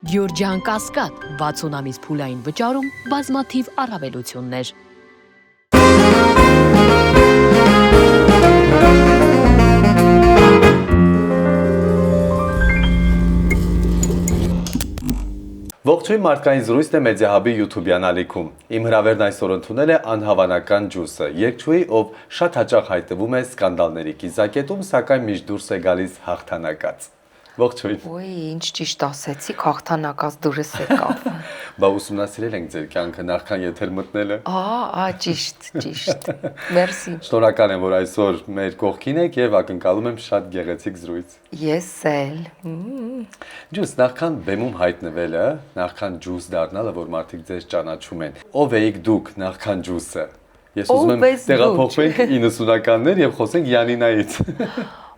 Գյորջյան Կասկադ 60 ամիս փուլային վճարում բազմաթիվ առավելություններ։ Ողջույն մարդկային զրույցն է Մեդիահաբի YouTube-յան ալիքում։ Իմ հրավերն այսօր ընդունել է անհավանական ջուսը, երգչուհի, ով շատ հաճախ հայտնվում է սկանդալների կիզակետում, սակայն միշտ դուրս է գալիս հաղթանակած։ Ողջույն։ Ոյ, ինչ ճիշտ ասեցիք, հաղթանակած դուրս եկավ։ Բա ուսումնասիրել ենք ձեր կյանքը նախքան եթեր մտնելը։ Ճիշտ։ Մերսի։ Շնորհակալ եմ, որ այսօր մեր կողքին եք եւ ակնկալում եմ շատ գեղեցիկ զրույց։ Ես էլ։ Ջուս, նախքան բեմում հայտնվելը, նախքան ջուս դառնալը, որ մարդիկ ձեզ ճանաչում են, ով էիք դուք նախքան ջուսը։ Ես ուզում եմ տեղափոխվենք 90-ականներ եւ խոսենք Յանինայից։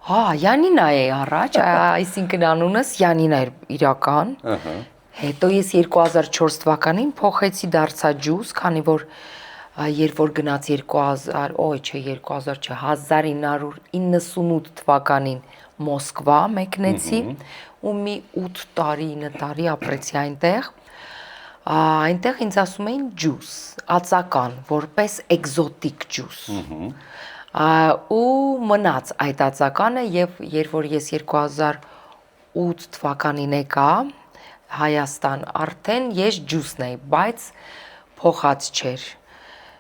Յանինա է առաջ, այսինքն անունս Յանինա էր իրական։ Հետո ես 2004 թվականին փոխեցի դարձա ջուս, քանի որ երբ որ գնաց 1998 թվականին Մոսկվա մեկնեցի ու մի 8 տարի, 9 տարի ապրեցի այնտեղ։ Այնտեղ ինձ ասում էին ջուս, ածական, որպես էկզոտիկ ջուս։ Ու մնաց այդ ածականը եւ երբ որ ես 2008 թվականին եկա Հայաստան, արդեն ես ջուսն էի, բայց փոխած չէր։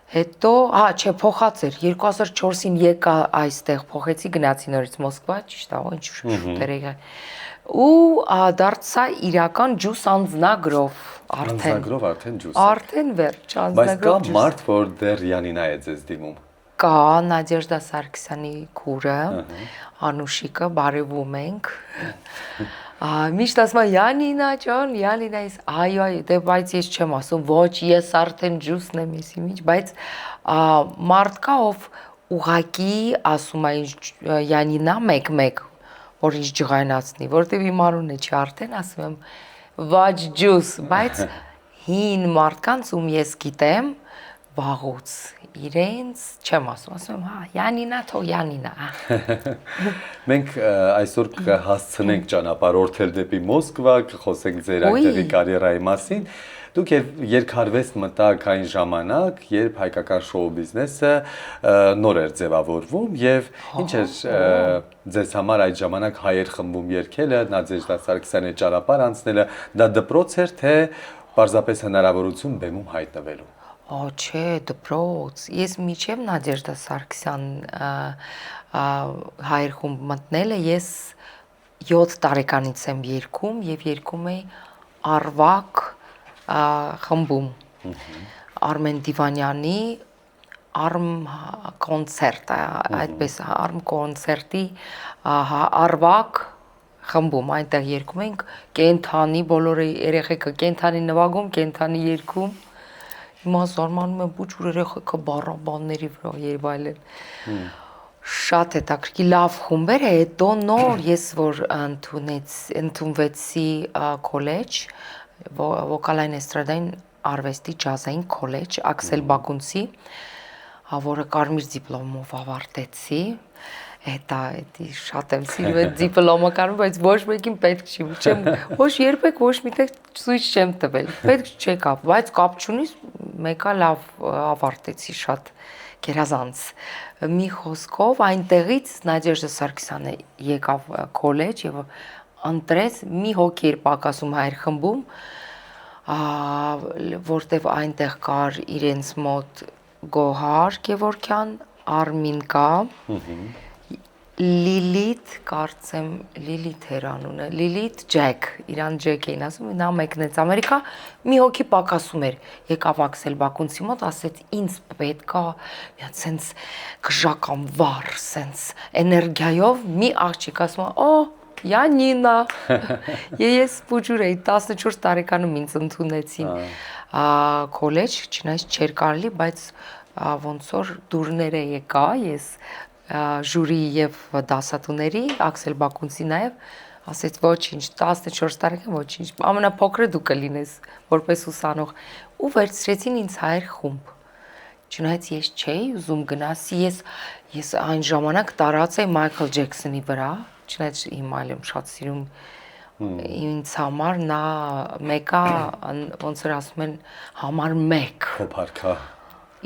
Հետո, չէ, փոխած էր, 2004-ին եկա այստեղ, փոխեցի, գնացի նորից Մոսկվա, ճիշտ է, ինչ շուտեր եկա։ Ու դարձա իրական ջուս անձնագրով արդեն։ Անձնագրով արդեն ջուս։ Արդեն վերջ, անձնագրով ջուս։ Բայց կա մարդ, որ դեռ Յանինա է ձեզ դիմում։ Կա Նադեժդա Սարգսյանի քուրը, Անուշիկը, բարևում ենք։ Միշտ ասում է Յանինա ջան, Յանինա ես, այո, դե բայց ես չեմ ասում, ոչ, ես արդեն ջուսն եմ, ես ինչ, բայց մարդ կա, ով ուղակի ասում է Յանինա 1-1, որ ինչ ջղայնացնի, որտեվ իմ անունը չի, արդեն ասում եմ վաճ ջուս, բայց հին մարդկանց ում ես գիտեմ վաղուց, իրենց չեմ ասում եմ, Յանինա թող Յանինա։ Մենք այսօր կհասցնենք ճանապարհորդել դեպի Մոսկվա, կխոսենք ձեր այդտեղի կարիերայի մասին։ Դուք երկարվեստ մտաք այն ժամանակ, երբ հայկական շոու բիզնեսը նոր էր ձևավորվում եւ ինչ էր ձեզ համար այդ ժամանակ հայեր խմբում երգելը, Նադեժդա Սարգսյանի ճանապարհ անցնելը, դա դպրոց էր թե պարզապես հնարավորություն բեմում հայտնվելու։ Չէ, դպրոց։ Ես միջև Նադեժդա Սարգսյան հայեր խումբ մտնելը ես 7 տարեկանից եմ երգում եւ երգում էի Արվակ խմբում։ Արմեն Դիվանյանի Արմ կոնցերտ, այդպես Արմ կոնցերտի Արվակ խմբում այնտեղ երգում ենք կենթանի բոլոր երեխեքը կենթանի նվագում, կենթանի երգում։ Հիմա զարմանում եմ, ոչ որ երեխեքը բառաբանների վրա եւ այլն։ Շատ հետաքրքիր լավ խումբեր է, հետո նոր ես որ ընդունվեցի քոլեջ, վոկալային էստրադային արվեստի ջազային քոլեջ Աքսել Բակունցի, որը կարմիր դիպլոմով ավարտեցի։ Դա շատ եմ սիրում այդ դիպլոմը կարում, բայց ոչ մեկին պետք չի, չեմ, ոչ երբեք ոչ միտեղ ցույց չեմ տվել, պետք չեկավ, բայց կապ չունի, մեկը լավ ավարտեցի շատ գերազանց։ Մի խոսքով այնտեղից Նադեժդա Սարգսյանը եկավ քոլեջ եւ ընտրեց մի հոգի էր պակասում հայր խմբում, որտեվ այնտեղ կար իրենց մոտ Գոհար Գևորգյան, Արմին կա, Լիլիթ, կարծեմ Լիլիթ էր անունը, Լիլիթ Ջեք, իրան Ջեք էին ասում, նա մեկնեց Ամերիկա, մի հոգի պակասում էր, եկավ Աքսել Բակունցի մոտ, ասեց ինձ պետք է մի սենց գժական վառ, սենց էներգիայով մի աղջիկ ասում է, Յանինա, ես բուջուր էի, 14 տարեկանում ինձ ընդունեցին քոլեջ, չնայած չէր կարելի, բայց ոնց որ դուրները եկա, ես ժյուրի եւ դասատուների Աքսել Բակունցի նաեւ ասեց ոչինչ 14 տարեկան ոչինչ ամենափոքրը դու կլինես որպես ուսանող ու վերցրեցին ինձ հայր խումբ չնայած ես չէի ուզում գնասի ես այն ժամանակ տարած էի Մայքլ Ջեքսոնի վրա չնայած հիմա էլ եմ շատ սիրում ինձ համար նա մեկա ոնց որ ասում են համար 1 Փոփարքա։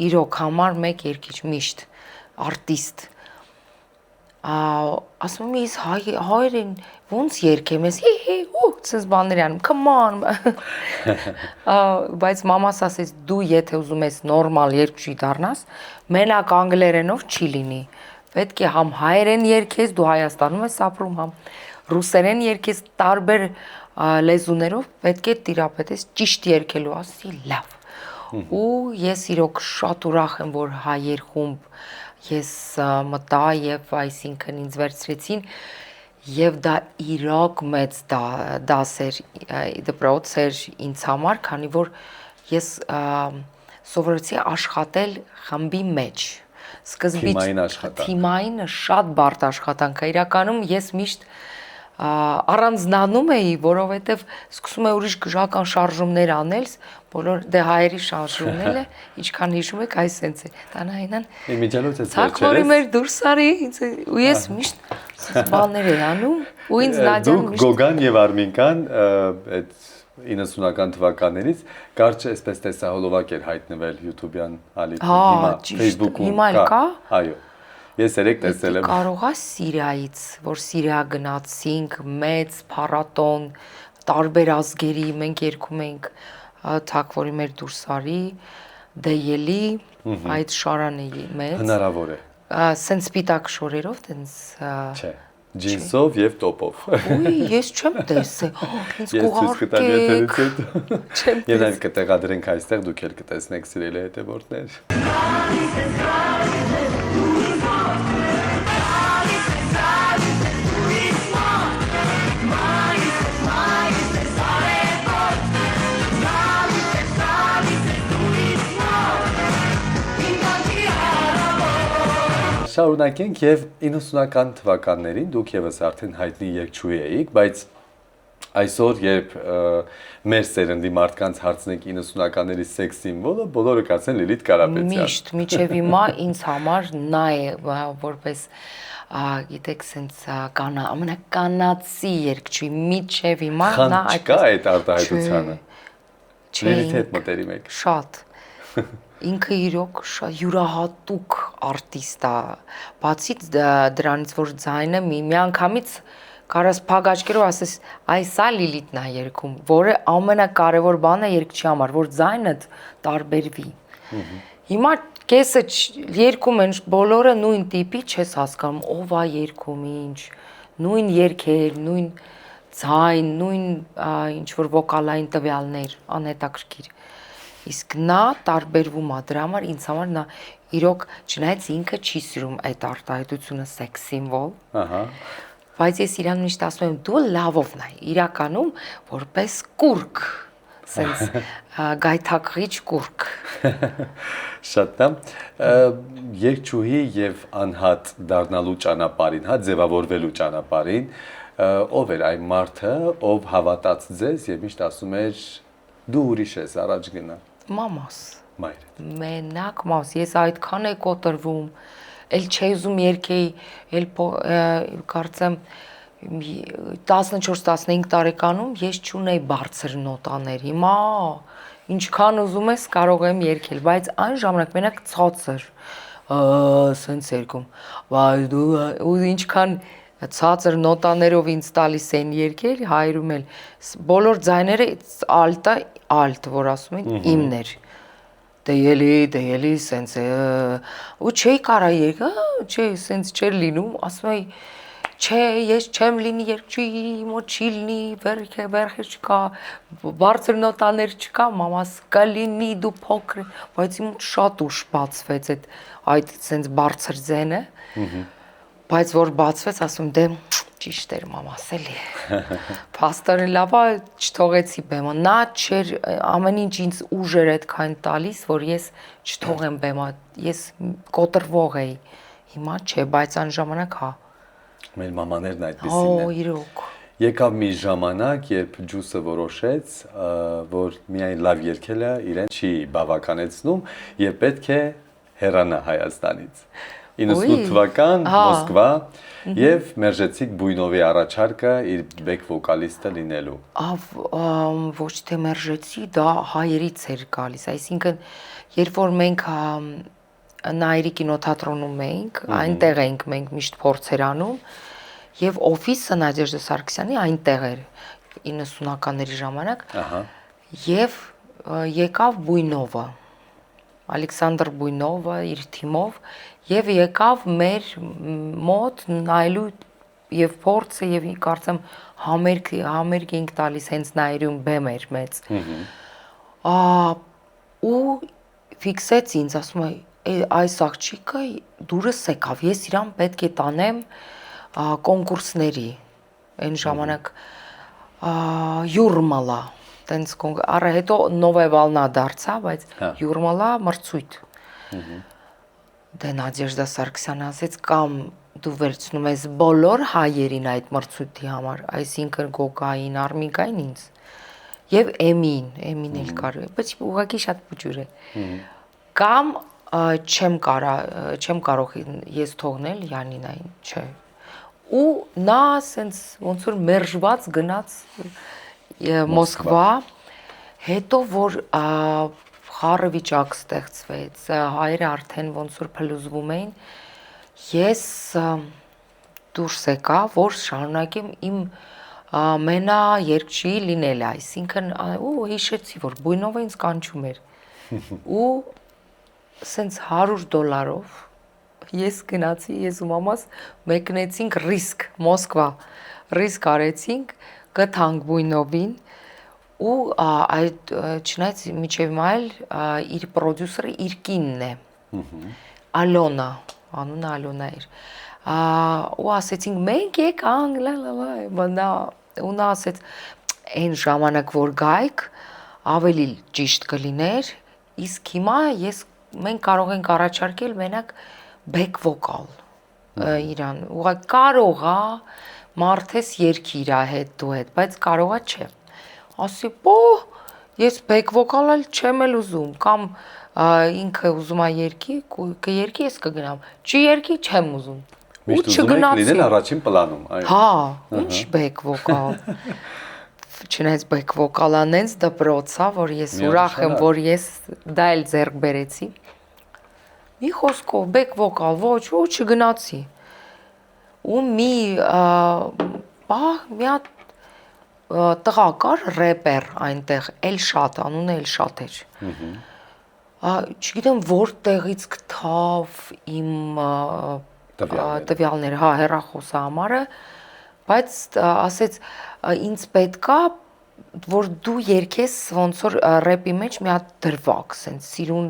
իրոք համար 1 երգիչ միշտ արտիստ ասում եմ ես հայերեն ոնց երգեմ ես հի ցես բաներ անում come on բայց մամաս ասեց դու եթե ուզում ես նորմալ երգչի դառնաս մենակ անգլերենով չի լինի պետք է համ հայերեն երգես դու Հայաստանում ես ապրում համ ռուսերեն երգես տարբեր լեզուներով պետք է տիրապետես ճիշտ երգելու ասի լավ ու ես իրոք շատ ուրախ եմ որ հայեր խումբ ես մտա եւ այսինքն ինձ վերցրեցին եւ դա իրոք մեծ դաս էր դպրոց էր ինձ համար քանի որ ես սովորեցի աշխատել խմբի մեջ սկզբից թիմային շատ բարդ աշխատանք է իրականում ես միշտ առանձնանում էի, որովհետև սկսում է ուրիշ գժական շարժումներ անել, բոլոր դե հայերի շարժումները, ինչքան հիշում եք, այս սենց է։ Տանայինան։ Ցակորի մեր դուրս արի, ու ես միշտ բաներ էի անում, ու ինձ Նադյան միշտ Գոգան եւ Արմինկան այդ 90-ական թվականներից կարճ այսպես տեսահոլովակ էր հայտնվել YouTube-յան ալիքում, հիմա Facebook-ում հիմա կա։ Այո։ Ես երեք տեսել եմ։ Կարող է Սիրիայից, որ Սիրիա գնացինք, մեծ փառատոն, տարբեր ազգերի, մենք երգում ենք Թակվորի մեր դուրսարի, Դեյելի, այդ շարանը մեծ։ Հնարավոր է։ Սենց սպիտակ շորերով, տենց Չէ, ջինսով եւ տոպով։ Ոյ, ես չեմ տեսել։ Ինձ կուղարկեք։ Ես այլ կտեղադրենք այստեղ, դուք էլ կտեսնեք սիրելի հետևորդներ։ Շարունակենք եւ 90-ական թվականներին դուք եւս արդեն հայտնի երգչուհի էիք, բայց այսօր երբ մեր սերնդի մարդկանց հարցնենք 90-ականների սեքս սիմվոլը, բոլորը կասեն Լիլիթ Կարապետյան։ Միշտ, միջև հիմա ինձ համար նա է որպես գիտեք սենց ամենականացի երգչուհի միջև հիմա նա այդ այդ արտահայտությանը։ Լիլիթի հետ մտերիմ եք։ Շատ ինքը իրոք յուրահատուկ արտիստ է, բացի դրանից, որ ձայնը միանգամից կարաս փակ աչքերով ասես, այս է Լիլիթն է երգում, որը ամենակարևոր բանը երգչի համար, որ ձայնը տարբերվի։ Հիմա կեսը երգում են բոլորը նույն տիպի, չես հասկանում, ով է երգում ինչ, նույն երգեր, նույն ձայն, նույն ինչ որ վոկալային տվյալներ, անհետաքրքիր։ Իսկ նա տարբերվում է դրա համար ինձ համար նա իրոք չնայած ինքը չի սիրում այդ արտահայտությունը սեքս սիմվոլ բայց ես իրան միշտ ասում եմ դու լավով նայ իրականում որպես կուրկ սենց գայթակղիչ կուրկ շատ լավ երգչուհի եւ անհատ դառնալու ճանապարհին հա ձևավորվելու ճանապարհին ով էր այն մարդը ով հավատաց ձեզ եւ միշտ ասում էր դու ուրիշ ես առաջ գնա Մամաս Մայրդ Մենակ մամաս ես այդքան է կոտրվում էլ չի ուզում երգեի էլ կարծեմ 14-15 տարեկանում ես չունեի բարձր նոտաներ հիմա ինչքան ուզում ես կարող եմ երգել բայց այն ժամանակ մենակ ցածր սենց երգում բայց դու ու ինչքան ցածր նոտաներով ինձ տալիս են երգել հայրում էլ բոլոր ձայները ալտ որ ասում են իմներ դեյելի սենց ու չէի կարա երգա չէ սենց չէր լինում ասում էի չէ ես չեմ լինի երգչուհի մոտ չի լինի վերքը չկա բարձր նոտաներ չկա մամաս կլինի դու փոքր բայց իմ շատ ուշ բացվեց այդ սենց բարձր ձենը բայց որ բացվեց ասում դե ճիշտ էր մամաս էլի փաստորեն լավ է չթողեցի բեմը նա չէր ամեն ինչ ինձ ուժ էր այդքան տալիս որ ես չթողեմ բեմը ես կոտրվող էի հիմա չէ բայց այն ժամանակ հա մեր մամաներն այդպեսին են իրոք եկավ մի ժամանակ երբ ջուսը որոշեց որ միայն լավ երգելը իրեն չի բավականեցնում եւ պետք է հեռանա Հայաստանից 98 թվական Մոսկվա եւ մերժեցիք Բույնովի առաջարկը իր բեք վոկալիստը լինելու։ Ոչ թե մերժեցի, դա հայերից էր գալիս, այսինքն երբ որ մենք Նայիրի կինոթատրոնում էինք, այնտեղ էինք մենք միշտ փորձեր անում եւ օֆիսը Նադեժդա Սարգսյանի այնտեղ էր 90-ականների ժամանակ։ Եվ եկավ Բույնովը, Ալեքսանդր Բույնովը իր թիմով եւ եկավ մեր մոտ նայելու եւ փորձը եւ կարծեմ համերգ էինք տալիս հենց Նայիրում բեմ էր մեծ։ Ու ֆիքսեց ինձ, ասում է այս աղջիկը դուրս եկավ, ես իրան պետք է տանեմ կոնկուրսների, այն ժամանակ Յուրմալա, տենց առը հետո Նովե Վալնա դարձա, բայց Յուրմալա մրցույթ։ Դե Նադեժդա Սարգսյանը ասեց կամ դու վերցնում ես բոլոր հայերին այդ մրցույթի համար, այսինքն Գոգային, Արմիկային ինձ եւ Էմին էլ կար, բայց ուղղակի շատ փոքր է։ Կամ չեմ կարող ես թողնել Յանինային, չէ։ Ու նա ասենց ոնց որ մերժված գնաց Մոսկվա, հետո որ խառը վիճակ ստեղծվեց, հայերը արդեն ոնց որ փլուզվում էին, ես դուրս եկա, որ շարունակեմ իմ մենա երկչի լինելը, այսինքն ու հիշեցի, որ Բույնովը ինձ կանչում էր։ Ու սենց $100 ես գնացի, ես ու մամաս մեկնեցինք ռիսկ, Մոսկվա, ռիսկ արեցինք, գտանք Բույնովին ու այդ չնայած միջև մայլ իր պրոդյուսերը իր կինն է, Ալոնա, անունը Ալոնա էր, ու ասեցինք մենք եկանք, ու նա ասեց այն ժամանակ որ գայք ավելի ճիշտ կլիներ, իսկ հիմա մենք կարող ենք առաջարկել մենակ բեք վոկալ իրան, ուղղակի կարող է մարդես երգի իր հետ դու հետ, բայց կարող է չէ։ Ասի, ես բեք վոկալ չեմ էլ ուզում, կամ ինքը ուզում է երգի, կերգի ես կգնամ, չի երգի չեմ ուզում։ Միշտ ուզում եք լինել առաջին պլանում, այո։ Հա, ինչ բեք վոկալ։ Չնայած բեք վոկալը նենց դպրոց է, որ ես ուրախ եմ, որ ես դա էլ ձեռք բերեցի։ Մի խոսքով բեք վոկալ, ոչ չգնացի։ Ու մի հատ տղա կար ռեպեր այնտեղ, Էլշատ, անունը Էլշատ էր։ Չգիտեմ որտեղից գտավ իմ տվյալները, հա, հեռախոսը համարը, բայց ասեց ինձ պետքա որ դու երգես ոնց որ ռեպի մեջ մի հատ դրվագ, սենց սիրուն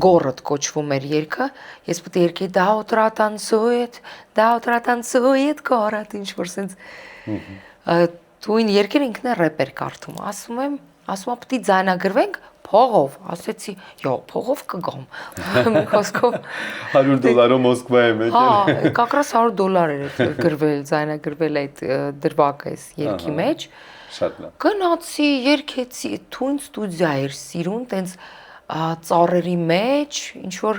գորդ կոչվում էր երգը, ես պետք է երգեի դա утро танцует город, ինչ որ սենց տույն երգեր ինքն է ռեպեր կարդում, ասում եմ պետք է ձայնագրվենք փողով, ասեցի, փողով կգամ, մի խոսքով $100 Մոսկվա եմ եկել։ Հա, как раз $100 էր գրվել, ձայնագրվել այդ դրվագը այս երգի մեջ։ Շատ լավ։ Գնացի, երգեցի, թույն ստուդիա էր սիրուն, տենց ծառերի մեջ, ինչ որ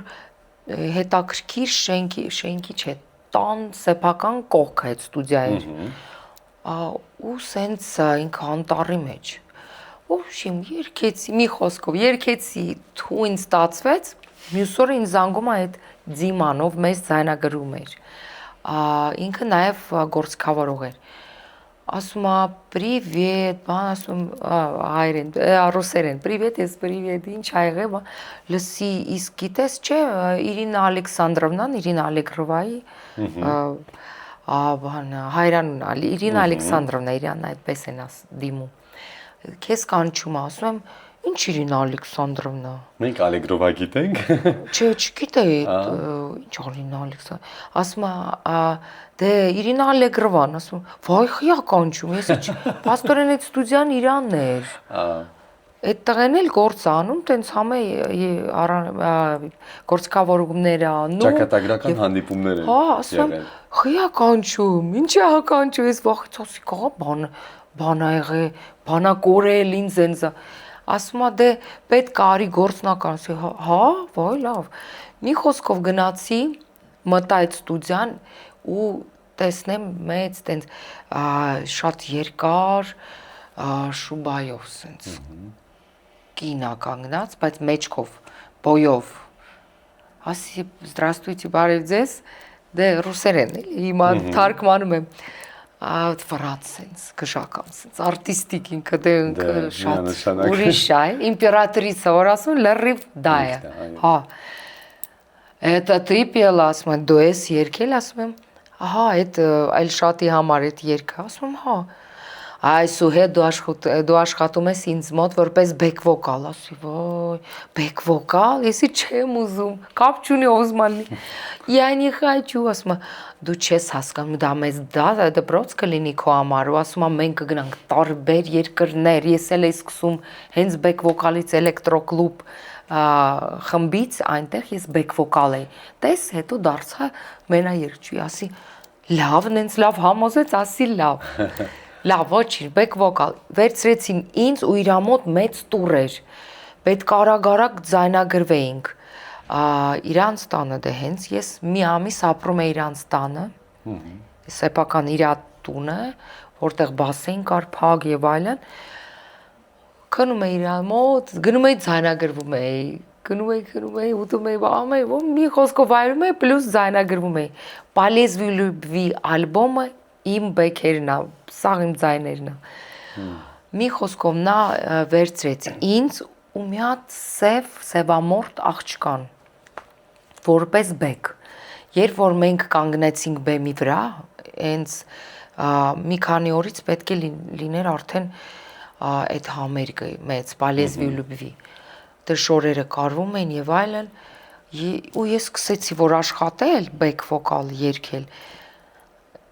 հետաքրքիր շենքի չէ, տան սեփական կողքը այդ ստուդիա էր։ Ու սենց ինքը անտառի մեջ։ Ոբշիմ երգեցի, մի խոսքով երգեցի, թույն ստացվեց, մյուս օրը ինձ զանգում է այդ Դիմանով մեզ ձայնագրում էր։ Ինքը նաև գործիքավորող էր։ Ասում է «Պրիվետ», ասում հայերեն, ռուսերեն, «Պրիվետ», ես «Պրիվետ», ինչ ա եղել, լսի, իսկ գիտես չէ, Իրինա Ալեքսանդրովնան, Իրինա Ալեգրովայի հայրանն է, Իրինա Ալեքսանդրովնա, Իրանն այդպես են դիմում։ Քեզ կանչում է, ասում եմ, ինչ Իրինա Ալեքսանդրովնա։ Մենք Ալեգրովա գիտենք։ Չէ, չգիտեի, ինչ Իրինա Ալեքսանդրովնա։ Ասում է, դե Իրինա Ալեգրովան, ասում, վայ խիա կանչում, ես ինչ, փաստորեն այդ ստուդիան Իրանն էր։ Այդ տղեն էլ գործ անում, տենց համե գործիքավորումներ անում։ Ճակատագրական հանդիպումներ են։ Հա, ասում, խիա կանչում, ինչ է կանչում, ես վախեցի, կա բան ա եղել, բան ա կորել, ինձ ինձ ասում է դե պետք է արի գործնական, ասի հա, վայ լավ։ Մի խոսքով գնացի, մտա այդ ստուդիան ու տեսնեմ մեծ տենց շատ երկար շուբայով սենց կինա կանգնած, բայց մեջքով, բոյով։ Ասի, «Здравствуйте, բարև ձեզ», դե ռուսերեն էլի, հիմա թարգմանում եմ, վրաց սենց, գժական սենց, արտիստիկ ինքը դե շատ ուրիշ է, իմպերատրիցա, որ ասում լրիվ դա է, հա, это ты пела, ասում եմ, դու ես երգել, ասում եմ, ահա, այդ այլ շատի համար այդ երգը, ասում եմ, հա, այսուհե դու աշխատում ես ինձ մոտ որպես բեք վոկալ, ասի, ոյ, բեք վոկալ, եսի չեմ ուզում, կապ չունի ուզում ալի, я не хочу, ասում եմ, դու չես հասկանում, դա մեզ դպրոց կլինի քո համար, ու ասում եմ, մենք կգնանք տարբեր երկրներ, ես էլ էի սկսում հենց բեք վոկալից էլեկտրոկլուբ խմբից, այնտեղ ես բեք վոկալ էի, տես, հետո դարձա մենաերգչուհի, ասի, լավ, նենց լավ համոզեց, ասի լավ, լավ, ոչինչ, բեք վոկալ, վերցրեցին ինձ ու իրա մոտ մեծ տուր էր, պետք արագ ձայնագրվեինք, իրանց տանը դե հենց ես մի ամիս ապրում է իրանց տանը, սեփական իրա տունը, որտեղ բասեին կար փակ եւ այլն, քնում էի իրա մոտ, գնում էի ձայնագրվում էի, գնում էի, ուտում էի, բաղում էի, մի խոսքով այրում էի, պլյուս ձայնագրվում էի, «Полезви любви» ալբոմը իմ բեքերն է, սաղ իմ ձայներն է, մի խոսքով նա վերցրեց ինձ ու մի հատ սևամորթ աղջկան, որպես բեք, երբ որ մենք կանգնեցինք բեմի վրա, հենց մի քանի օրից պետք է լիներ արդեն այդ համերգը մեծ, «Полезви любви», դե շորերը կարվում են եւ այլն, ու ես սկսեցի որ աշխատել, բեք վոկալ երգել,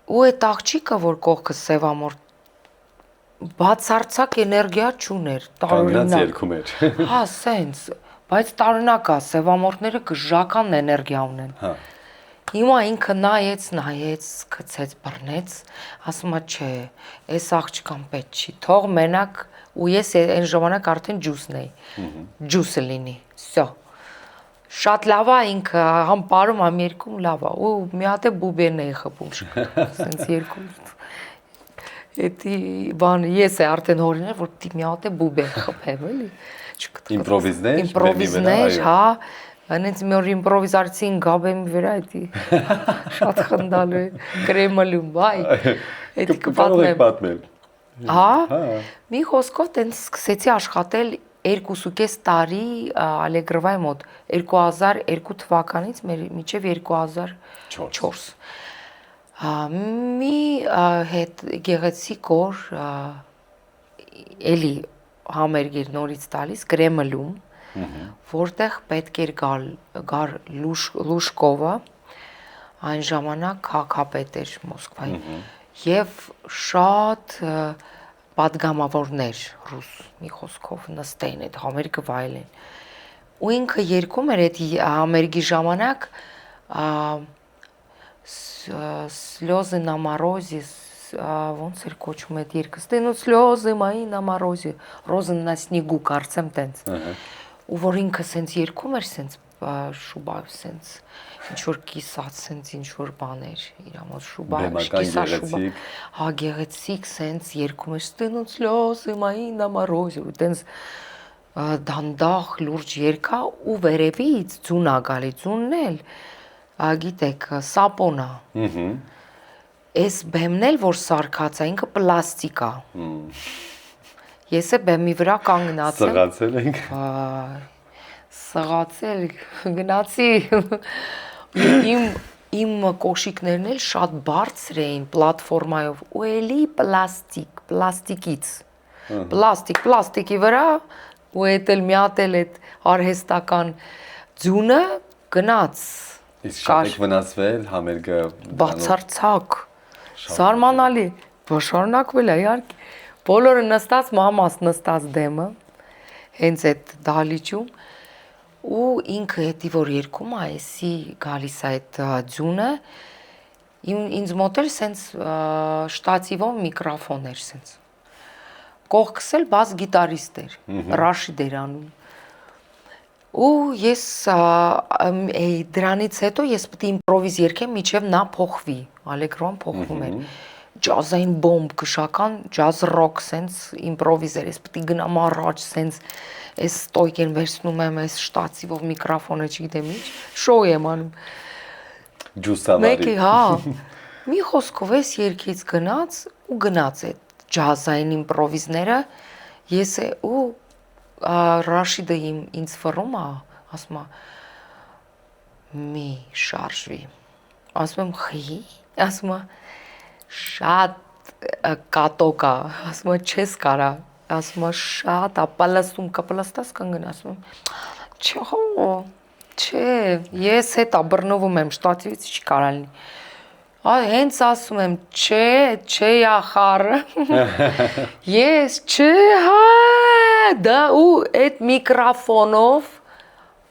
ու այդ աղջիկը, որ կողքս սևամորթ, բացարձակ էներգիա չուներ, տարօրինակ երգում էր։ Հա, սենց, բայց տարօրինակ է, սևամորթները գժական էներգիա ունեն։ Հա։ Հիմա ինքը նայեց, գցեց, բռնեց, ասում է, չէ, այս աղջկան պետք չի, թող մենակ, ու ես այն ժամանակ արդեն ջուսն էի, ջուսը լինի, всё։ Շատ լավ է ինքը, համ պարում, համ երգում լավ է, ու մի հատ է բուբերն էի խփում, սենց երգում։ Էդի բան ես է արդեն հորինել, որ պիտի մի հատ է բուբեր խփեմ, էլի։ Իմպրովիզներ, հա, հենց մի օր իմպրովիզացին գաբեմի վրա, էդի շատ խնդալու է, կրեմալում, բայ, էդի կպատմեմ։ Հա, մի խոսքով տենց սկսեցի աշխատել 2.5 տարի Ալեգրովայի մոտ 2002 թվականից մինչև 2004 մի հետ գեղեցիկ օր էլի համերգեր նորից տալիս Կրեմլում, որտեղ պետք էր գար Լուշկովը, այն ժամանակ քաղաքապետ էր Մոսկվայի, եւ շատ պատգամավորներ ռուս մի խոսքով նստեին այդ համերգը վայելեն, ու ինքը երգում էր այդ համերգի ժամանակ «Слёзы на морозе», ոնց էր կոչում այդ երգը, «Стынут слёзы мои на морозе», «Розы на снегу», կարծեմ տենց, ու որ ինքը սենց երգում էր սենց շուբայով սենց, ինչ-որ կիսած սենց ինչ-որ բաներ, իրա մոտ շուբայով, կիսա շուբա, հա գեղեցիկ սենց երգում էր, «Стынут слёзы мои на морозе», ու տենց դանդաղ լուրջ երգա ու վերևից ձուն ա գալի, ձունն էլ, գիտեք, սապոն ա, այս բեմն էլ, որ սարքած ա, ինքը պլաստիկ ա, ես է բեմի վրա կանգնած եմ, սղացել ենք, սղացել, գնացի, իմ կոշիկներն էլ շատ բարձր էին պլատվորմայով, ու էլի պլաստիկից, պլաստիկի վրա, ու էդ էլ միատել էդ արհեստական ձունը գնաց, իսկ շատ եք վնասվել համերգը բացարձակ, զարմանալի, շարունակվել է իհարկե, բոլորը նստած, մամաս նստած դեմը, հենց այդ դահլիճում, ու ինքը հետի որ երգում է, էսի գալիս է այդ ձյունը, ինձ մոտ էլ սենց շտացիվով միկրոֆոն էր սենց, կողքս էլ բաս գիտարիստ էր, Ռաշիդ էր անում, ու ես դրանից հետո ես պետք է իմպրովիզ երգեմ միջև նա փոխվի, ալեգրոն փոխվում էր։ Ջազային բոմբ քշական, ջազ ռոք sense իմպրովիզեր, ես պետք է գնամ առաջ sense այս ստոյկեն վերցնում եմ այս շտացիվով միկրոֆոնը, չգիտեմ ինչ, շոու եմ անում։ Ջուսավարի։ Մեկի, հա։ Մի խոսքով էս երգից գնաց այդ ջազային իմպրովիզները, ես ու Ռաշիդը ինձ ֆռում է, ասում է մի շարժվի, ասում եմ խի, ասում է շատ կատոկ է, ասում է չես կարա, ասում է շատ պլաստաս կանգն, ասում եմ չէ, ես հետա բռնվում եմ շտատիվից չի կարա լինի, հենց ասում եմ չէ ախարը, ես չէ հա, դա ու այդ միկրոֆոնով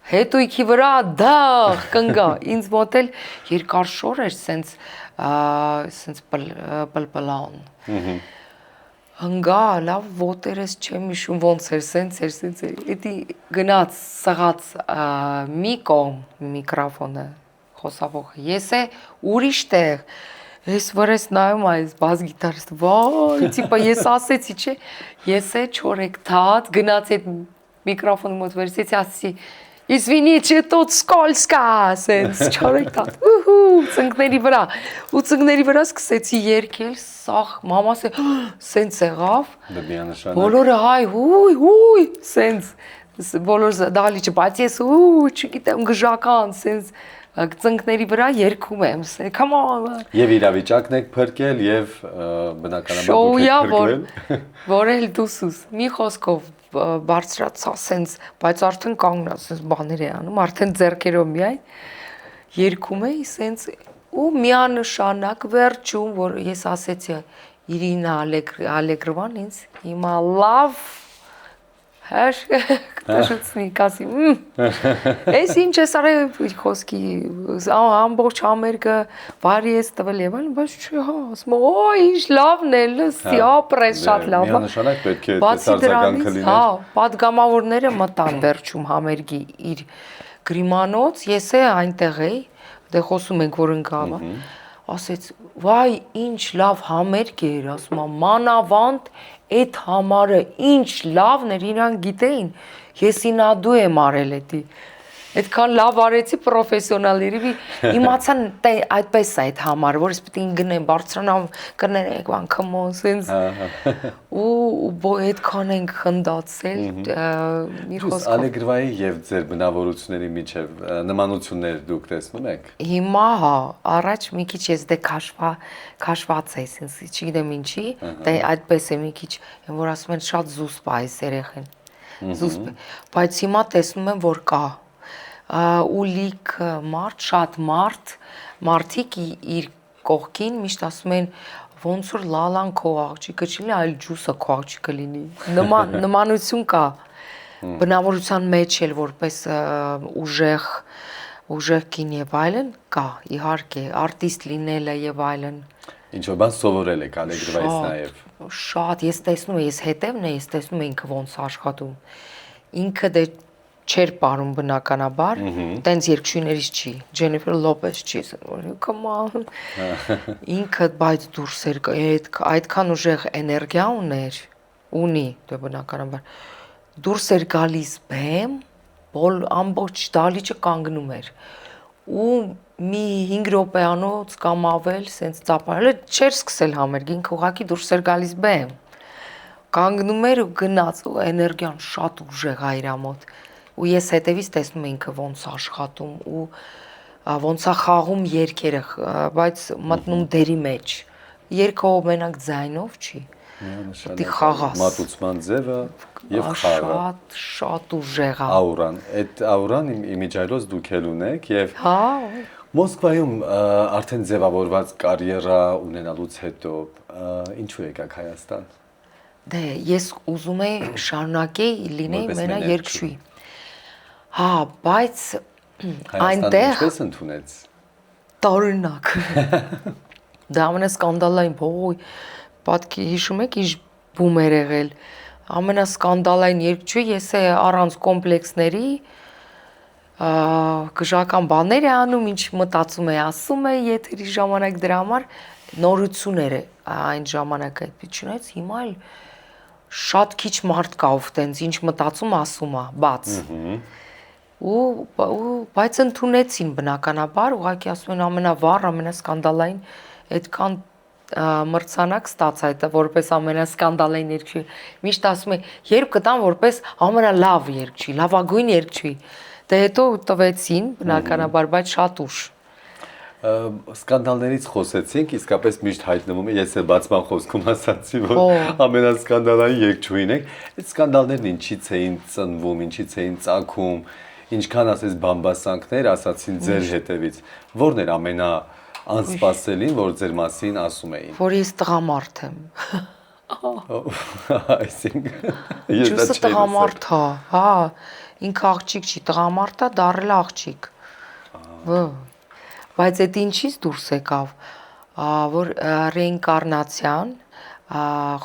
հետույքի վրա դաղ կնգա, ինձ մոտ էլ երկար շոր էր սենց պլպլան, հնգա, լավ ոտերս չեմ իշում ոնց էր, սենց էր, էդի գնաց սղաց մի կողմ միկրոֆոնը, խոսավողը, ես ուրիշ տեղ, ես վրես նայում այս բաս գիտարիստ, վայ, տիպա ես ասեցի, չէ, ես չորեկթած, գնաց այդ միկրոֆոնի մոտ վերցեցի, ասեցի, извините, тут скользко, սենց չորեկթած, ծնկների վրա, ու ծնկների վրա սկսեցի երգել, սաղ, մամաս սենց եղավ, բոլորը հայ, հույ, սենց, բոլորը դալիճը, բայց ես, չգիտեմ, գժական, սենց, ծնկների վրա երգում եմ, come on։ Եվ իրավիճակն եք փրկել եւ բնականաբար դուք եք փրկվել։ Որ էլ դուսուս, մի խոսքով բարձրացա սենց, բայց արդեն կանգնած սենց բաներ է անում, արդեն ձեռքերով միայն երգում էի սենց ու միանշանակ վերջում, որ ես ասեցի Իրինա Ալեգրովան ինձ հիմա լավ Կտաշուցնի, կասի, ես ինչ ես արել խոսքի, ամբողջ համերգը վարի ես տվել և այլն, բայց չի հա, ասում ինչ լավն է, լսի, ապրես շատ լավ, միանշանակ պետք է բացի դրանից, հա, պատգամավորները մտան վերջում համերգի իր գրիմանոց, ես այնտեղ էի, դե խոսում ենք, որ ընկալա, ասեց, վայ, ինչ լավ համերգ էր, ասում մանավանդ այդ համարը ինչ լավն էր, իրանք գիտեին, ես ինադու եմ արել էդի, այդքան լավ արեցի պրոֆեսիոնալների, իմացան այդպես է այդ համարը, որ ես պետք է գնեմ, բարձրանամ, կներեք, come on, սենց, ու այդքան ենք խնդացել, մի խոսքով։ Ալեգրովայի և ձեր բնավորությունների միջև նմանություններ դուք տեսնում եք։ Հիմա հա, առաջ մի քիչ ես դե քաշված էի, սենց, չգիտեմ ինչի, դե այդպես է մի քիչ, որ ասում են շատ զուսպ է այս երեխեն, զուսպ է, բայց հիմա տեսնում եմ, որ կա ու լիք մարդ, շատ մարդիկ իր կողքին միշտ ասում են ոնց որ լալան քո աղջիկը չի լինի, այլ ջուսը քո աղջիկը լինի, նմանություն կա, բնավորության մեջ էլ որպես ուժեղ կին և այլն կա, իհարկե, արտիստ լինելը և այլն։ Ինչ-որ բան սովորել եք Ալեգրովայից նաև։ Շատ, ես տեսնում եմ, ես հետևն է, ես տեսնում եմ ինքը ոնց աշխատում, ինքը դե չեր պարում բնականաբար, տենց երկշույներից չի, Ջենիֆեր Լոպես չի, come on, ինքը բայց դուրս էր, այդքան ուժեղ էներգիա ունի, դե բնականաբար, դուրս էր գալիս բեմ, ամբողջ դալիճը կանգնում էր, ու մի 5 րոպեանոց կամ ավել, սենց ծապարելը, չէր սկսել համերգ, ինքը ուղղակի դուրս էր գալիս բեմ, կանգնում էր ու գնաց, ու էներգիան շատ ուժեղ է իրա մոտ, ու ես հետևից տեսնում ինքը ոնց աշխատում ու ոնց է խաղում երգերը, բայց մտնում դերի մեջ, երգը մենակ ձայնով չի, պետք է խաղաս, մատուցման ձևը և խաղը, շատ ուժեղ է, աուրան, այդ աուրան իմիջիայլոց դուք էլ ունեք և հա, Մոսկվայում արդեն ձևավորված կարիերա ունենալուց հետո ինչու եկաք Հայաստան։ Դե ես ուզում եի շարունակեի լինեի մենակ երգչուհի։ Հա, բայց Հայաստանը ինչպես ընդունեց։ Տարօրինակ։ Դա ամենասկանդալային փողոյ, պատկի հիշում եք ինչ բում էր եղել։ Ամենասկանդալային երգչուհի ես առանց կոմպլեքսների գժական բաներ է անում, ինչ մտածում է, ասում է եթերի ժամանակ դրա համար նորություններ է այն ժամանակը այդպես չնայած հիմա էլ շատ քիչ մարդ կա ով տենց ինչ մտածում ասում է բաց ու բայց ընդունեցին բնականաբար ուղղակի ասում են ամենավառ ամենասկանդալային այդքան մրցանակ ստացա այդ որպես ամենասկանդալային երգչի միշտ ասում է երբ կտան որպես ամենալավ երգչի լավագույն երգչի դե հետո տվեցին բնականաբար բայց շատ ուշ սկանդալներից խոսեցինք, իսկապես միշտ հայտնվում է, ես էլ բացման խոսքում ասացի, որ ամենասկանդալային երգչուհին եք, այդ սկանդալներն ինչից էին ծնվում, ինչից էին ծագում, ինչքան ասես բամբասանքներ ասացին ձեր հետևից, որն էր ամենաանսպասելին, որ ձեր մասին ասում էին։ Որ ես տղամարդ եմ։ Այսինքն ես դա չեմ տղամարդ է, հա, ինքը աղջիկ չի, տղամարդ է, դառել աղջիկ։ Բայց այդ ինչից դուրս եկավ, որ ռեինկարնացիան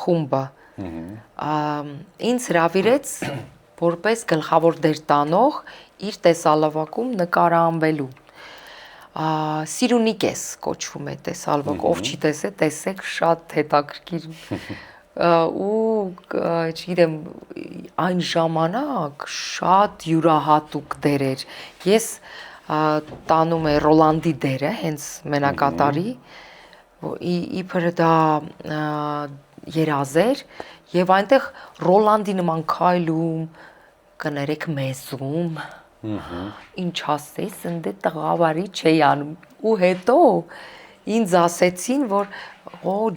խումբը ինձ հրավիրեց որպես գլխավոր դեր տանող իր տեսալավակում նկարահանվելու։ Սիրունի կես կոչվում է տեսալվակ, ով չի տեսել, տեսեք շատ հետաքրքիր ու չգիտեմ այն ժամանակ շատ յուրահատուկ դեր էր։ Ես տանում է Ռոլանդի դերը, հենց մենակատարի, իբր դա երազեր եւ այնտեղ Ռոլանդի նման քայլում, կներեք մեզում, ինչ ասես, ընդ տղավարի չի անում ու հետո ինձ ասեցին, որ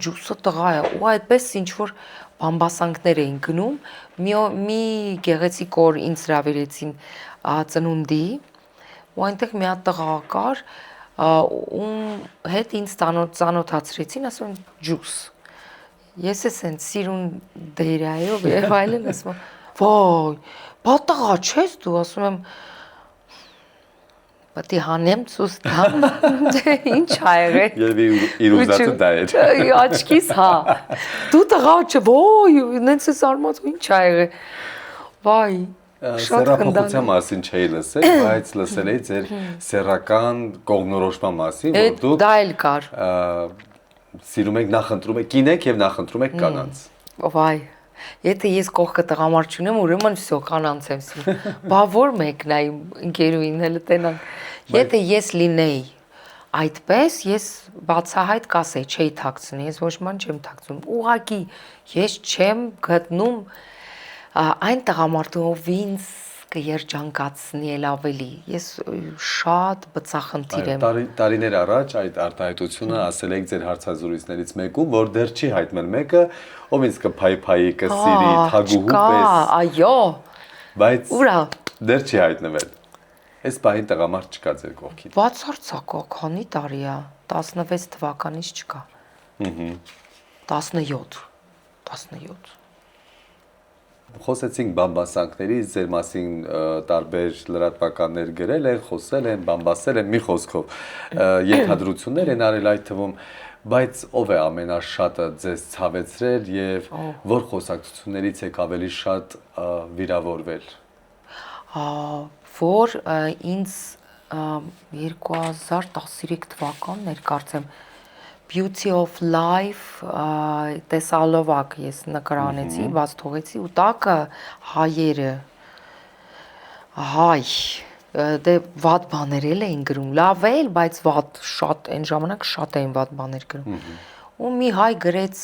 ջուսը տղա է ու այդպես ինչ որ բամբասանքներ էին գնում, մի գեղեցիկ օր ինձ հրավիրեցին ծնունդի ու այնտեղ մի հատ տղա կար, ում հետ ինձ ծանոթացրեցին, ասում են ջուս։ Ես ես են սիրուն դերայով եւ այլն ասում եմ, վայ, բա տղա չես դու, ասում եմ, պատի հանեմ ցույց տամ, ինչ ա եղել։ Եվ իր ուզածը դա էր։ Աչքիս հա։ Դու տղա չէ, ոյ, նենց ես արմատում ինչ ա եղել։ Վայ։ Սեռափոխության մասին չէի լսել, բայց լսել էի ձեր սեռական կողմնորոշման մասին, որ դուք դա էլ կար։ Սիրում եք նախընտրում եք կինեք եւ նախընտրում եք կանանց։ Վայ, եթե ես կողքը տղամարդ չունեմ, ուրեմն всё կանանց եմ սիրում։ Բա որ մեկն է ընկերուին հələ տենան։ Եթե ես լինեի այդպես, ես բացահայտ կասեի, չէի թաքցնի, ես ոչ ման չեմ թաքցնում։ Ուղղակի ես չեմ գտնում այն տղամարդը ով ինձ կերջանկացնի էլ ավելի։ Ես շատ բծախնդիր եմ։ Տարիներ առաջ այդ արտահայտությունը ասել եք ձեր հարցազրույցներից մեկում, որ դեռ չի հայտնել մեկը, ով ինձ կփայփայի, կսիրի, թագուհու պես։ Այո։ Բայց ուրա դեռ չի հայտնվել։ Այս բային տղամարդ չկա ձեր կողքին։ Բացարձակո, քանի տարի է, 16 թվականից չկա։ 17 Խոսեցինք բամբասանքներից, ձեր մասին տարբեր լրատվականներ գրել են, խոսել են, բամբասել են, մի խոսքով ենթադրություններ են արել այդ թվում, բայց ով է ամենաշատը ձեզ ցավեցրել եւ որ խոսակցություններից եք ավելի շատ վիրավորվել։ Որ ինձ 2013 թվականն էր կարծեմ Beauty of Life տեսալովակ ես նկարանեցի, բաց թողեցի ու տակը հայերը հայ դե վատ բաներ էին գրում, լավ էլ, բայց վատ շատ այն ժամանակ շատ էին վատ բաներ գրում։ Ու մի հայ գրեց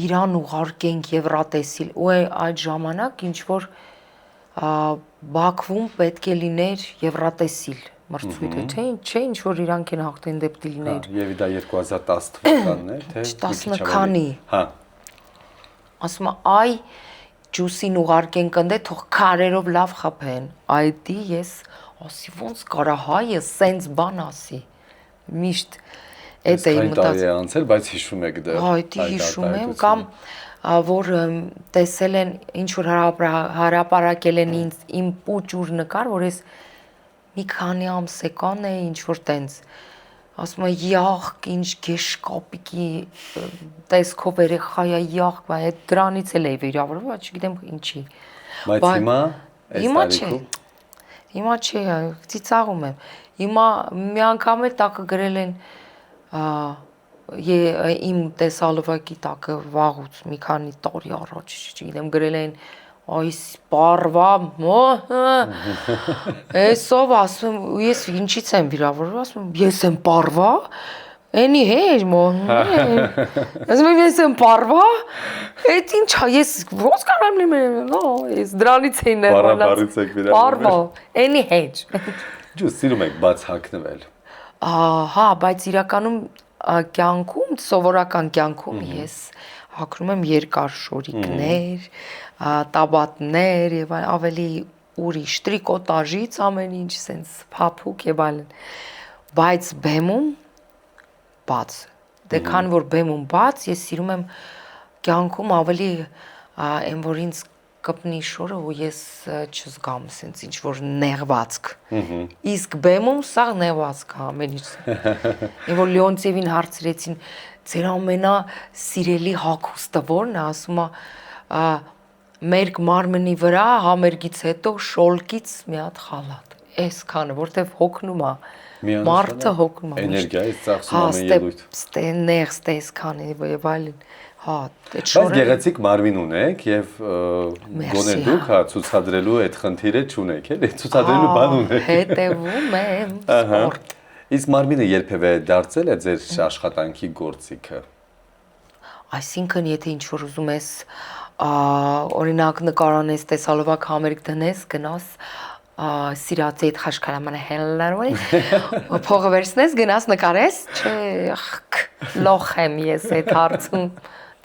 Իրան ուղարկենք Եվրատեսիլ ու այդ ժամանակ ինչ որ Բաքվում պետք է լիներ Եվրատեսիլ մրցույթը, չէ ինչ որ իրանք են հաղթեն դեպի լիներ։ Եվ դա 2010 թվականն է, թե 10 քանի։ Հա։ Ասում է, այ ջուսին ուղարկենք ընդ թող քարերով լավ խփեն։ Այդի ես ասի ոնց կարա հայը սենց բան ասի։ Միշտ այդ էի մտածում։ Այդ անցել, բայց հիշում եք դեռ։ Այդի հիշում եմ կամ որ տեսել են ինչ որ հարապարակել են ինձ իմ պուճուր նկար, որ ես մի քանի ամսեկան է ինչ որ տենց ասում եմ յախք ինչ գեշկապիկի տեսքով երեխա է յախք, բայց դրանից էլ է վիրավորվում, բայց չգիտեմ ինչի։ Բայց հիմա այս տարիքում Հիմա չի, ծիծաղում եմ։ Հիմա մի անգամ էլ տակը գրել են իմ տեսալվակի տակը վաղուց մի քանի տարի առաջ, չգիտեմ, գրել են այս պարվա էսով ասում ես ինչից եմ վիրավորվել, ասում եմ ես եմ պարվա, էնի հեր ասում եմ ես եմ պարվա, այդ ինչ ես ոնց կարամ լինեմ, ես դրանից էի ներվանած, պարվա, էնի հեր։ Ջու սիրում եք բաց հագնվել։ Հա, բայց իրականում կյանքում, սովորական կյանքում ես հագնում եմ երկար շորիկներ, տաբատներ եւ ավելի ուրիշ տրիկոտաժից ամեն ինչ sense փափուկ եւ այլն։ Բայց բեմում բաց։ Դե քան որ բեմում բաց, ես սիրում եմ կյանքում ավելի այն որ ինձ կպնի շորը ու ես չզգամ sense ինչ որ նեղվածք։ Իսկ բեմում սա նեղվածք ամեն ինչ։ Եվ որ Լեոնտիևին հարցրեցին ձեր ամենասիրելի հագուստը ո՞րն է, ասում է մեր մարմնի վրա համերգից հետո շոլկից մի հատ խալատ։ Այսքանը, որտեվ հոգնում է։ Մարդը հոգնում է։ Էներգիայից ծախսում ամեն ելույթ։ Ստեներ, ստեսքան եւ այլն։ Հա, այդ շորը։ Բայց գեղեցիկ մարմին ունեք եւ գոնե դուք ցուցադրելու այդ խնդիրը չունեք, էլի, ցուցադրելու բան ունեք։ Հետևում եմ սպորտ։ Իսկ մարմինը երբևէ դարձել է ձեր աշխատանքի գործիքը։ Այսինքն, եթե ինչ որ ուզում ես, օրինակ նկարանես, տեսալովակ համերգ դնես, գնաս սիրածի այդ խաշկարամանը հելլարվի, փողը վերցնես, գնաս նկարես, չէ, լոխ եմ ես այդ հարցում,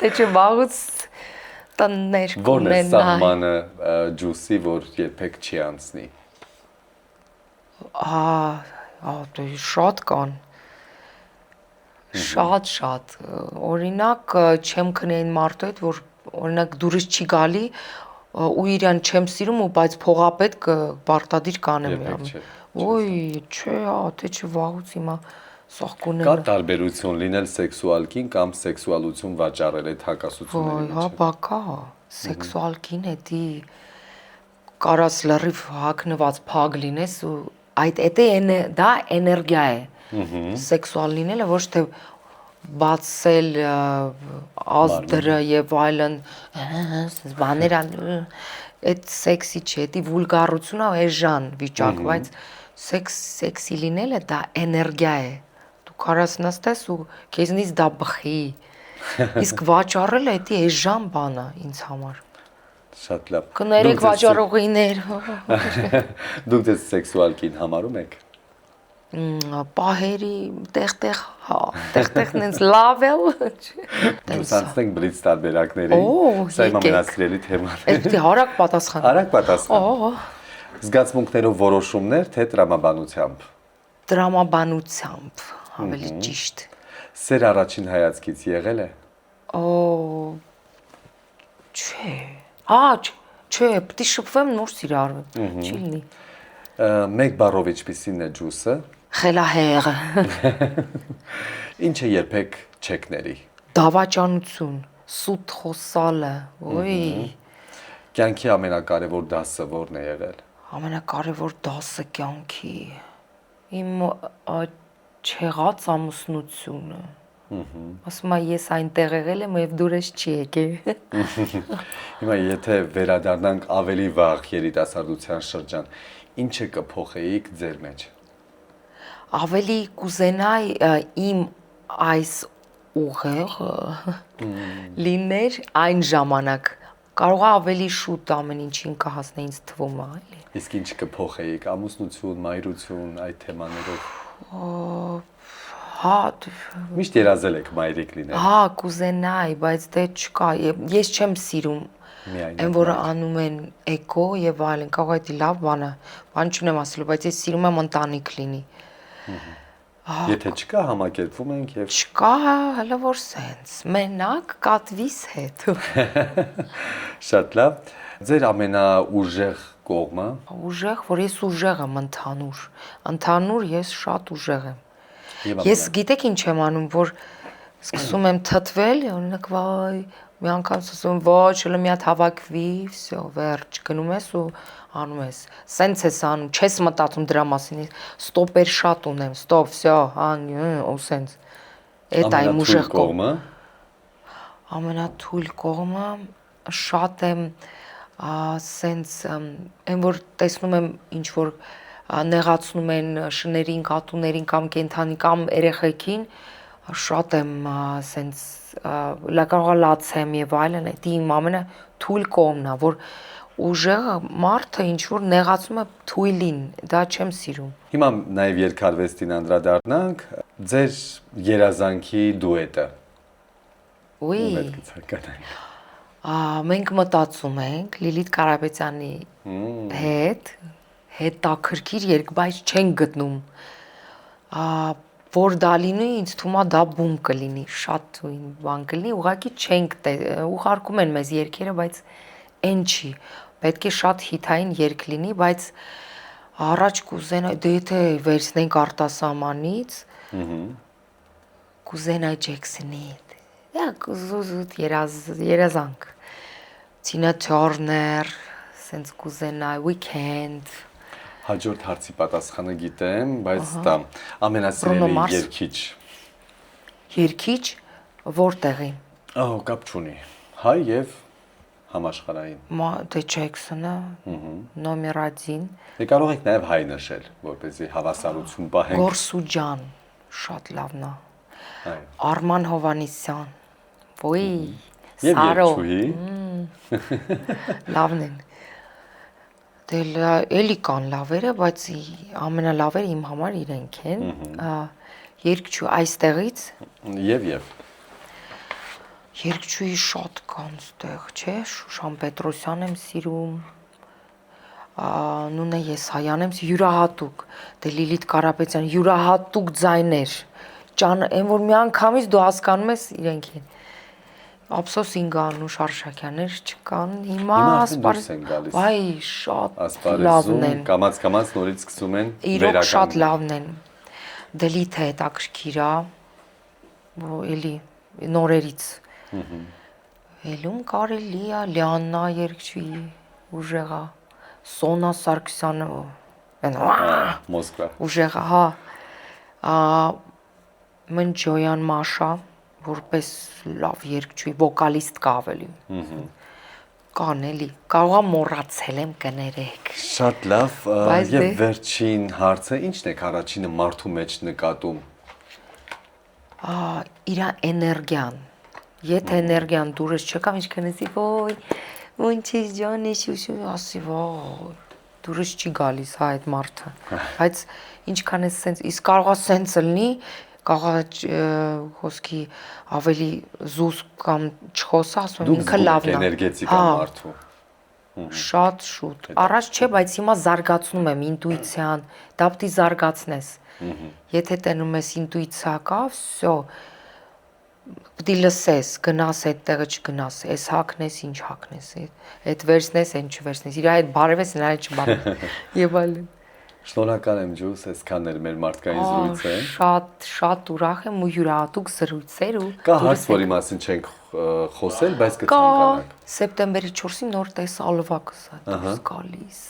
թե չէ վաղուց տններ կունենա։ Որն է սահմանը ջուսի, որ երբեք չի անցնի։ Դե շատ կան, շատ, օրինակ չեմ քնեին մարդու հետ, որ օրինակ դուրս չի գալի ու իրան չեմ սիրում ու բայց փողապետ պարտադիր կանեմ Ոյ, չէ, թե չէ վաղուց հիմա սաղ կունեմ։ Կա տարբերություն լինել սեքսուալ կին կամ սեքսուալություն վաճառել այդ հակասությունների մեջ։ Հա, բա կա, սեքսուալ կին էդի կարաս լրիվ հագնված փակ լինես ու այդ դա էներգիա է։ Սեքսուալ լինելը ոչ թե բացել ազդրը եւ այլն բաներ այդ սեքսի չէ, դա վուլգարությունն է էժան վիճակ, բայց սեքսի լինելը դա էներգիա է։ Դու կարաս նստես ու քեզնից դա բխի։ Իսկ վաճառելը դա էժան բան է ինձ համար։ Շատ լավ։ Կներեք վաճառողիներ։ Դուք դες սեքսուալ կին համարում եք։ Պահերի տեղ, հա, տեղ նենց լավել։ Դուք անցնենք բլից տարբերակների։ Սա իմ ամենասիրելի թեման է։ Այդ հարակ պատասխան։ Հարակ պատասխան։ Զգացմունքներով որոշումներ, թե տրամաբանությամբ։ Տրամաբանությամբ, ավելի ճիշտ։ Սեր առաջին հայացքից եղել է։ Չէ։ Չէ, պետք է շփվեմ նոր սիրարվեմ։ Չի լինի։ Մեկ բառով ինչպիսին է ջուսը։ Խելահեղ։ Ինչը երբեք չեք ների։ Դավաճանություն, սուտ խոսալը, ոյ։ Կյանքի ամենակարևոր դասը ո՞րն է եղել։ Ամենակարևոր դասը կյանքի իմ չեղած ամուսնությունը։ Ասում եմ ես այնտեղ եղել եմ եւ դուրս չի եկել։ Հիմա եթե վերադառնանք ավելի վաղ երիտասարդության շրջան, ինչը կփոխեիք ձեր մեջ։ Ավելի կուզենայի իմ այս ուղեղը լիներ այն ժամանակ կարող է ավելի շուտ ամեն ինչին կհասնի ինձ թվում է, էլի։ Իսկ ինչ կփոխեիք, ամուսնություն, մայրություն, այդ թեմաներով։ Հա, միշտ երազել եք մայրիկ լինել։ Հա, կուզենայի, բայց դե չկա, ես չեմ սիրում այն որը անում են էկո եւ այլն, կարող է դա լավ բան է, բան չունեմ ասելու, բայց ես սիրում եմ ընտանիք լինի։ Եթե չկա, համակերպվում ենք եւ Չկա, հələ որ սենց, մենակ կատվիս հետ։ Շատ լավ։ Ձեր ամենաուժեղ կողմը։ Ուժեղ, որ ես ուժեղ եմ ընդհանուր ես շատ ուժեղ եմ։ Ես գիտեք ինչ եմ անում, որ սկսում եմ թթվել, օրինակ վայ, Մի անգամ ասում ոչ, հələ մի հատ հավաքվի, всё, վերջ, գնում ես ու անում ես։ Սենց ես անում, չես մտածում դրա մասին, ստոպեր շատ ունեմ, ստոպ, всё, ու սենց։ Էդ այն ուժեղ կողմը։ Ամենաթույլ կողմը շատ եմ սենց այն որ տեսնում եմ ինչ որ նեղացնում են շներին, կատուներին կամ կենթանի կամ երեխեքին, շատ եմ սենց կարող է լացեմ եւ այլն, դա իմ ամենաթույլ կողմն է, որ ուժեղը մարդը ինչ որ նեղացնում է թույլին, դա չեմ սիրում։ Հիմա նաև երկարվեստին անդրադառնանք, ձեր երազանքի դուետը։ Ուի։ Մենք մտածում ենք Լիլիթ Կարապետյանի հետ հետաքրքիր երգ, բայց չենք գտնում։ Որ դա լինի, ինձ թվում է դա բում կլինի, շատ բան կլինի, ուղղակի չենք ուղարկում են մեզ երգերը, բայց այն չի։ Պետք է շատ հիթային երգ լինի, բայց առաջ կուզենայի, դե եթե վերցնենք արտասահմանից, կուզենայի Ջեքսոնի, դա զուտ երազանք։ Թինա Թորներ, սենց կուզենայի, Weekend։ Հաջորդ հարցի պատասխանը գիտեմ, բայց դա ամենասիրելի երգիչ։ Երգիչ որտեղի։ Կապ չունի։ Հայ եւ համաշխարհային։ Դե Ջեքսոնը, նոմեր 1։ Դե կարող եք նաեւ հայ նշել, որպեսզի հավասարություն պահենք։ Գորսու ջան, շատ լավն է։ Այո։ Արման Հովանիսյան։ Ոյ, Եվ Սարո։ երգչուհի։ Լավն են։ Դե էլի կան լավերը, բայց ամենալավերը իմ համար իրենք են։ Երգչու այստեղից։ Եվ Երգչուհի շատ կան ստեղ, չէ՞, Շուշան Պետրոսյան եմ սիրում։ Նունե Եսայան եմ յուրահատուկ։ Դե Լիլիթ Կարապետյան յուրահատուկ ձայներ։ Այն որ մի անգամից դու հասկանում ես իրենք են։ Ափսոս Ինգանուշ Արշակյաններ չկան, հիմա վայ շատ լավն են։ Կամաց նորից սկսում են Իրոք շատ լավն են։ Դելիթը հետաքրքիր է, էլի նորերից։ Էլում կարելի է Լիաննա երգչուհի ուժեղ է, Սոնա Սարգսյանը, Մոսկվա։ Ուժեղ է, հա։ Մնջոյան Մաշա, որպես լավ երգչուհի, վոկալիստ կա ավելի։ Կան էլի, կարող եմ մոռացել եմ կներեք։ Շատ լավ, եւ վերջին հարցը, ի՞նչն եք առաջինը մարդու մեջ նկատում։ Իր էներգիան։ Եթե էներգիան դուրս չկա, ինչքան էսի, ոյ, ոնչի ջանի շուշու, ասի, ոյ, դուրս չի գալիս հա այդ մարդը։ Բայց ինչքան է սենց, իսկ կարող է սենց լինի, կարող խոսքի ավելի զուս կամ չխոսա, ասում ինքը լավն է։ Դուք էներգետիկ մարդու։ Շատ շուտ։ Առաջ չէ, բայց հիմա զարգացնում եմ ինտուիցիան, դա պիտի զարգացնես։ Եթե տենում ես ինտուիցիա կա, всё, պիտի լսես, գնաս այդտեղը չգնաս, այս հակնես, ինչ հակնես, այդ վերցնես, այն չվերցնես, իր այդ բարևես, նա այդ չբարև։ Եվ այլն։ Շնորհակալ եմ ջուս, այսքան էր մեր մարդկային զրույցը։ Շատ ուրախ եմ ու յուրահատուկ զրույցեր ու կա հարց, որի մասին չենք խոսել, բայց կցանկանանք։ Սեպտեմբերի 4-ին նոր տեսալվակս է դուրս գալիս։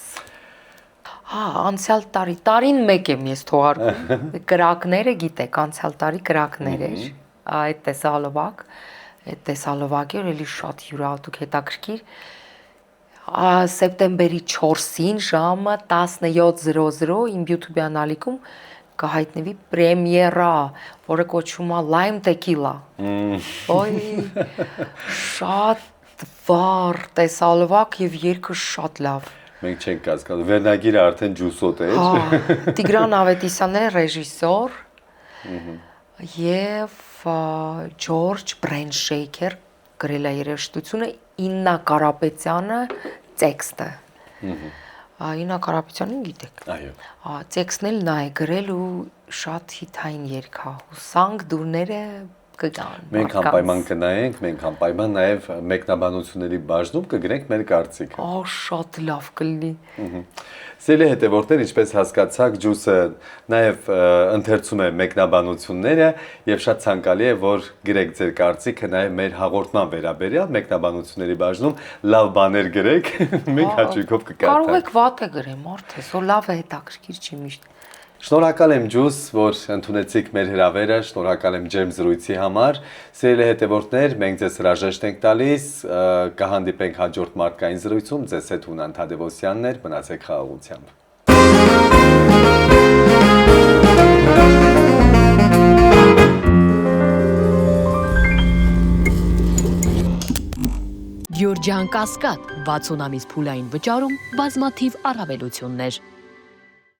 Անցյալ տարին մեկ եմ ես թողարկում։ Կրակները գիտեք, անցյալ տարի կրակներ էր այդ տեսալվակ։ Այդ տեսալվակը էլի շատ յուրահատուկ հետաքրքիր։ Սեպտեմբերի 4-ին ժամը 17:00 իմ YouTube-յան ալիքում կհայտնվի պրեմիերա, որը կոչվում է Lime Tequila։ Ոյ, շատ վառ տեսալվակ եւ երգը շատ լավ։ Մենք չենք կասկածում, վերնագիրը արդեն ջուսոտ է։ Տիգրան Ավետիսյանն է ռեժիսոր եւ Ջորջ Բրենշեյքեր գրել է երաժշտությունը, Իննա Կարապետյանը տեքստը։ Իննա Կարապետյանին գիտեք։ Այո։ Տեքստն էլ նա է գրել ու շատ հիթային երգ է։ Ու սանգ դուրները կգան։ Մենք անպայման կնայենք, մենք անպայման նաև մեկնաբանությունների բաժնում կգրենք մեր կարծիքը։ Շատ լավ կլինի։ Սիրելի հետևորդներ, ինչպես հասկացաք, ջուսը նաև ընթերցում է մեկնաբանությունները եւ շատ ցանկալի է, որ գրեք ձեր կարծիքը նաև մեր հաղորդման վերաբերյալ մեկնաբանությունների բաժնում լավ բաներ գրեք, մենք հաճույքով կկարդանք։ Կարող եք վատը գրել, մարդը, սո լավ է հետաքրքիր չի միշտ։ Շնորհակալ եմ ջուս, որ ընդունեցիք մեր հրավերը, շնորհակալ եմ ջերմ զրույցի համար։ Սիրելի հետևորդներ, մենք ձեզ հրաժեշտ ենք տալիս, կհանդիպենք հաջորդ մարդկային զրույցում, ձեզ հետ Հունան Թադևոսյանն էր, մնացեք խաղաղությամբ։ Գյուրջան Կասկադ 60 ամիս փուլային վճարում բազմաթիվ առավելություններ։